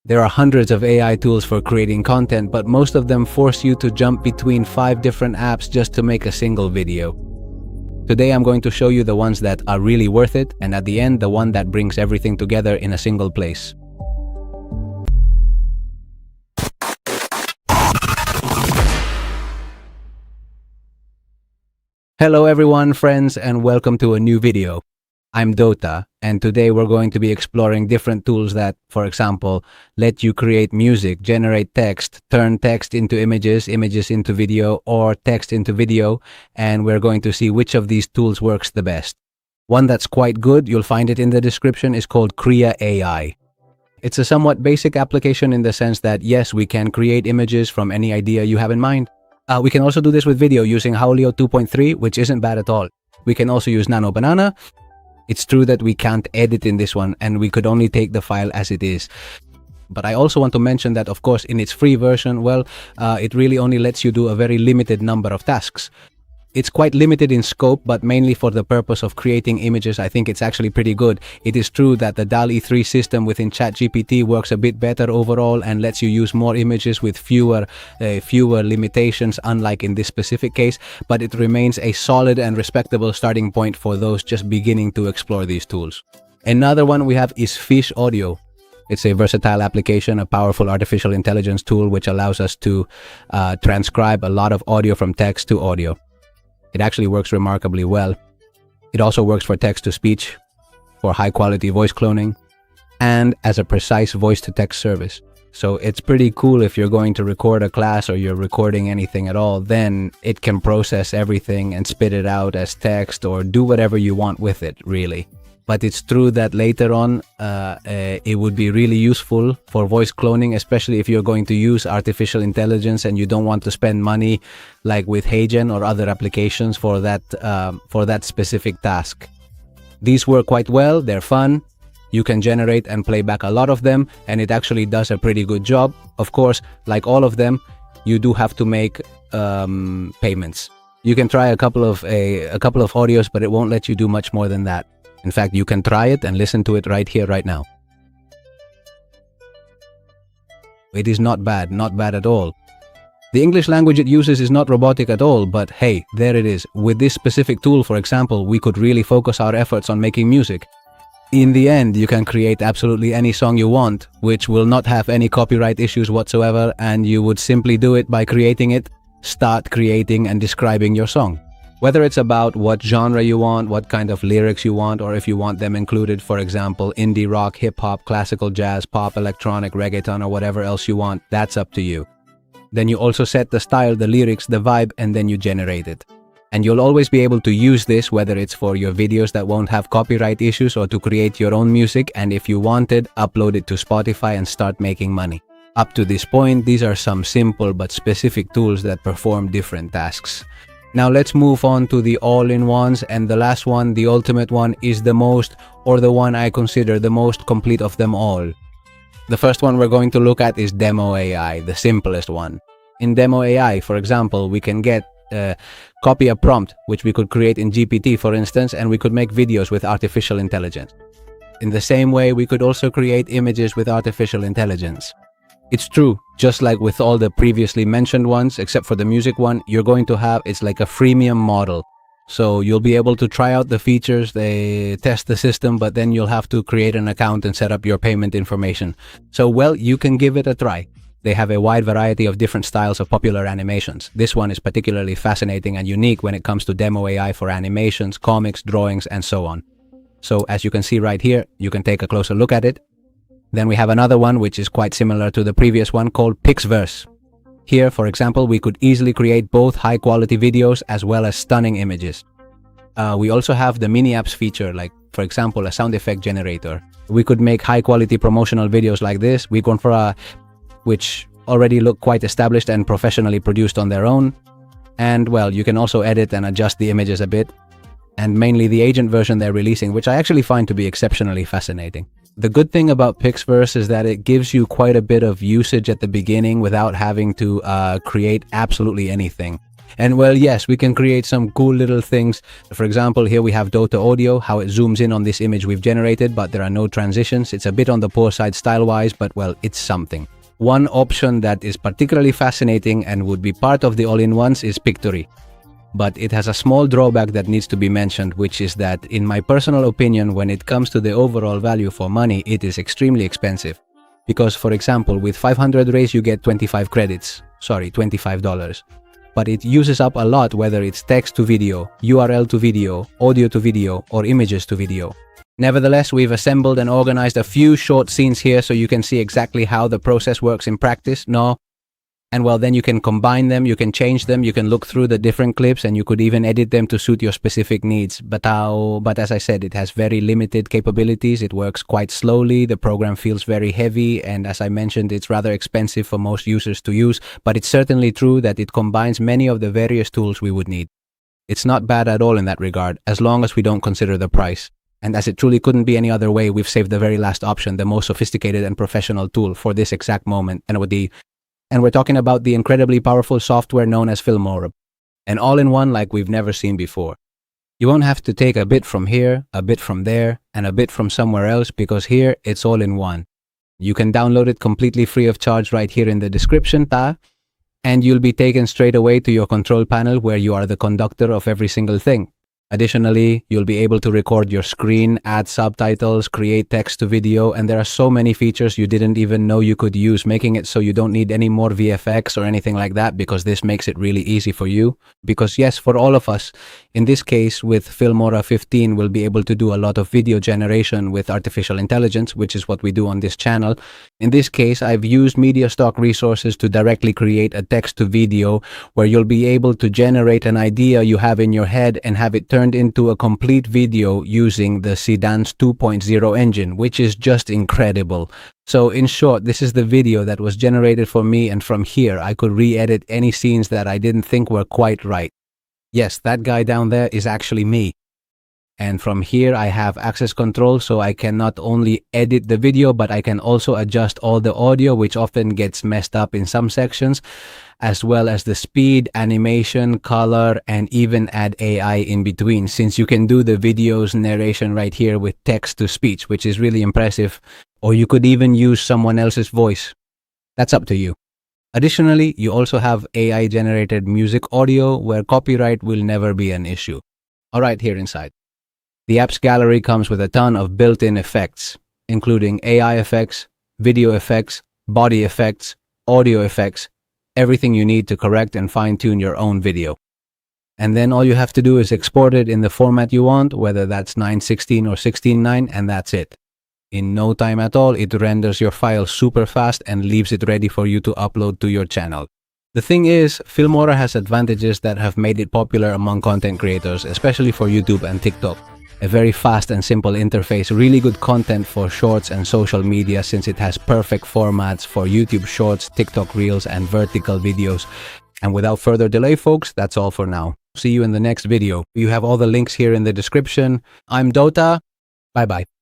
There are hundreds of AI tools for creating content, but most of them force you to jump between 5 different apps just to make a single video. Today I'm going to show you the ones that are really worth it, and at the end, the one that brings everything together in a single place. Hello everyone, friends, and welcome to a new video. I'm aidotha, and today we're going to be exploring different tools that, for example, let you create music, generate text, turn text into images, images into video, or text into video, and we're going to see which of these tools works the best. One that's quite good, you'll find it in the description, is called Krea AI. It's a somewhat basic application in the sense that, yes, we can create images from any idea you have in mind. We can also do this with video using Howlio 2.3, which isn't bad at all. We can also use Nano Banana. It's true that we can't edit in this one, and we could only take the file as it is. But I also want to mention that, of course, in its free version, it really only lets you do a very limited number of tasks. It's quite limited in scope, but mainly for the purpose of creating images, I think it's actually pretty good. It is true that the DALL-E 3 system within ChatGPT works a bit better overall and lets you use more images with fewer limitations, unlike in this specific case, but it remains a solid and respectable starting point for those just beginning to explore these tools. Another one we have is Fish Audio. It's a versatile application, a powerful artificial intelligence tool which allows us to transcribe a lot of audio from text to audio. It actually works remarkably well. It also works for text-to-speech, for high-quality voice cloning, and as a precise voice-to-text service. So it's pretty cool if you're going to record a class or you're recording anything at all, then it can process everything and spit it out as text or do whatever you want with it, really. But it's true that later on, it would be really useful for voice cloning, especially if you're going to use artificial intelligence and you don't want to spend money like with HeyGen or other applications for that specific task. These work quite well, they're fun. You can generate and play back a lot of them, and it actually does a pretty good job. Of course, like all of them, you do have to make payments. You can try a couple of audios, but it won't let you do much more than that. In fact, you can try it and listen to it right here, right now. It is not bad at all. The English language it uses is not robotic at all, but hey, there it is. With this specific tool, for example, we could really focus our efforts on making music. In the end, you can create absolutely any song you want, which will not have any copyright issues whatsoever, and you would simply do it by creating it, start creating and describing your song. Whether it's about what genre you want, what kind of lyrics you want, or if you want them included, for example, indie rock, hip-hop, classical jazz, pop, electronic, reggaeton, or whatever else you want, that's up to you. Then you also set the style, the lyrics, the vibe, and then you generate it. And you'll always be able to use this, whether it's for your videos that won't have copyright issues or to create your own music, and if you wanted, upload it to Spotify and start making money. Up to this point, these are some simple but specific tools that perform different tasks. Now let's move on to the all-in-ones, and the last one, the ultimate one, is the one I consider the most complete of them all. The first one we're going to look at is Demo AI, the simplest one. In Demo AI, for example, we can copy a prompt, which we could create in GPT, for instance, and we could make videos with artificial intelligence. In the same way, we could also create images with artificial intelligence. It's true, just like with all the previously mentioned ones, except for the music one, you're going to have, it's like a freemium model. So you'll be able to try out the features, they test the system, but then you'll have to create an account and set up your payment information. So, well, you can give it a try. They have a wide variety of different styles of popular animations. This one is particularly fascinating and unique when it comes to Demo AI for animations, comics, drawings, and so on. So as you can see right here, you can take a closer look at it. Then we have another one which is quite similar to the previous one called Pixverse. Here, for example, we could easily create both high-quality videos as well as stunning images. We also have the mini-apps feature, like, for example, a sound effect generator. We could make high-quality promotional videos like this, which already look quite established and professionally produced on their own. And, well, you can also edit and adjust the images a bit. And mainly the agent version they're releasing, which I actually find to be exceptionally fascinating. The good thing about Pixverse is that it gives you quite a bit of usage at the beginning without having to create absolutely anything. And well, yes, we can create some cool little things. For example, here we have Dota Audio, how it zooms in on this image we've generated, but there are no transitions. It's a bit on the poor side style-wise, but well, it's something. One option that is particularly fascinating and would be part of the all-in-ones is Pictory. But it has a small drawback that needs to be mentioned, which is that, in my personal opinion, when it comes to the overall value for money, it is extremely expensive. Because, for example, with 500 rays you get 25 credits. Sorry, $25. But it uses up a lot, whether it's text to video, URL to video, audio to video, or images to video. Nevertheless, we've assembled and organized a few short scenes here so you can see exactly how the process works in practice. And well, then you can combine them, you can change them, you can look through the different clips, and you could even edit them to suit your specific needs. But as I said, it has very limited capabilities. It works quite slowly. The program feels very heavy. And as I mentioned, it's rather expensive for most users to use. But it's certainly true that it combines many of the various tools we would need. It's not bad at all in that regard, as long as we don't consider the price. And as it truly couldn't be any other way, we've saved the very last option, the most sophisticated and professional tool for this exact moment. And we're talking about the incredibly powerful software known as Filmora, an all-in-one like we've never seen before. You won't have to take a bit from here, a bit from there, and a bit from somewhere else, because here it's all in one. You can download it completely free of charge right here in the description, and you'll be taken straight away to your control panel where you are the conductor of every single thing. Additionally, you'll be able to record your screen, add subtitles, create text to video, and there are so many features you didn't even know you could use, making it so you don't need any more VFX or anything like that, because this makes it really easy for you. Because yes, for all of us, in this case with Filmora 15, we'll be able to do a lot of video generation with artificial intelligence, which is what we do on this channel. In this case, I've used media stock resources to directly create a text to video where you'll be able to generate an idea you have in your head and have it turned into a complete video using the Sedance 2.0 engine, which is just incredible. So in short, this is the video that was generated for me, and from here I could re-edit any scenes that I didn't think were quite right. Yes, that guy down there is actually me. And from here I have access control, so I can not only edit the video, but I can also adjust all the audio, which often gets messed up in some sections, as well as the speed, animation, color, and even add AI in between, since you can do the video's narration right here with text to speech, which is really impressive. Or you could even use someone else's voice. That's up to you. Additionally, you also have AI generated music audio where copyright will never be an issue. Alright, here inside. The apps gallery comes with a ton of built-in effects, including AI effects, video effects, body effects, audio effects, everything you need to correct and fine-tune your own video. And then all you have to do is export it in the format you want, whether that's 9:16 or 16:9, and that's it. In no time at all, it renders your file super fast and leaves it ready for you to upload to your channel. The thing is, Filmora has advantages that have made it popular among content creators, especially for YouTube and TikTok. A very fast and simple interface, really good content for shorts and social media, since it has perfect formats for YouTube Shorts, TikTok Reels, and vertical videos. And without further delay, folks, that's all for now. See you in the next video. You have all the links here in the description. I'm Dota. Bye-bye.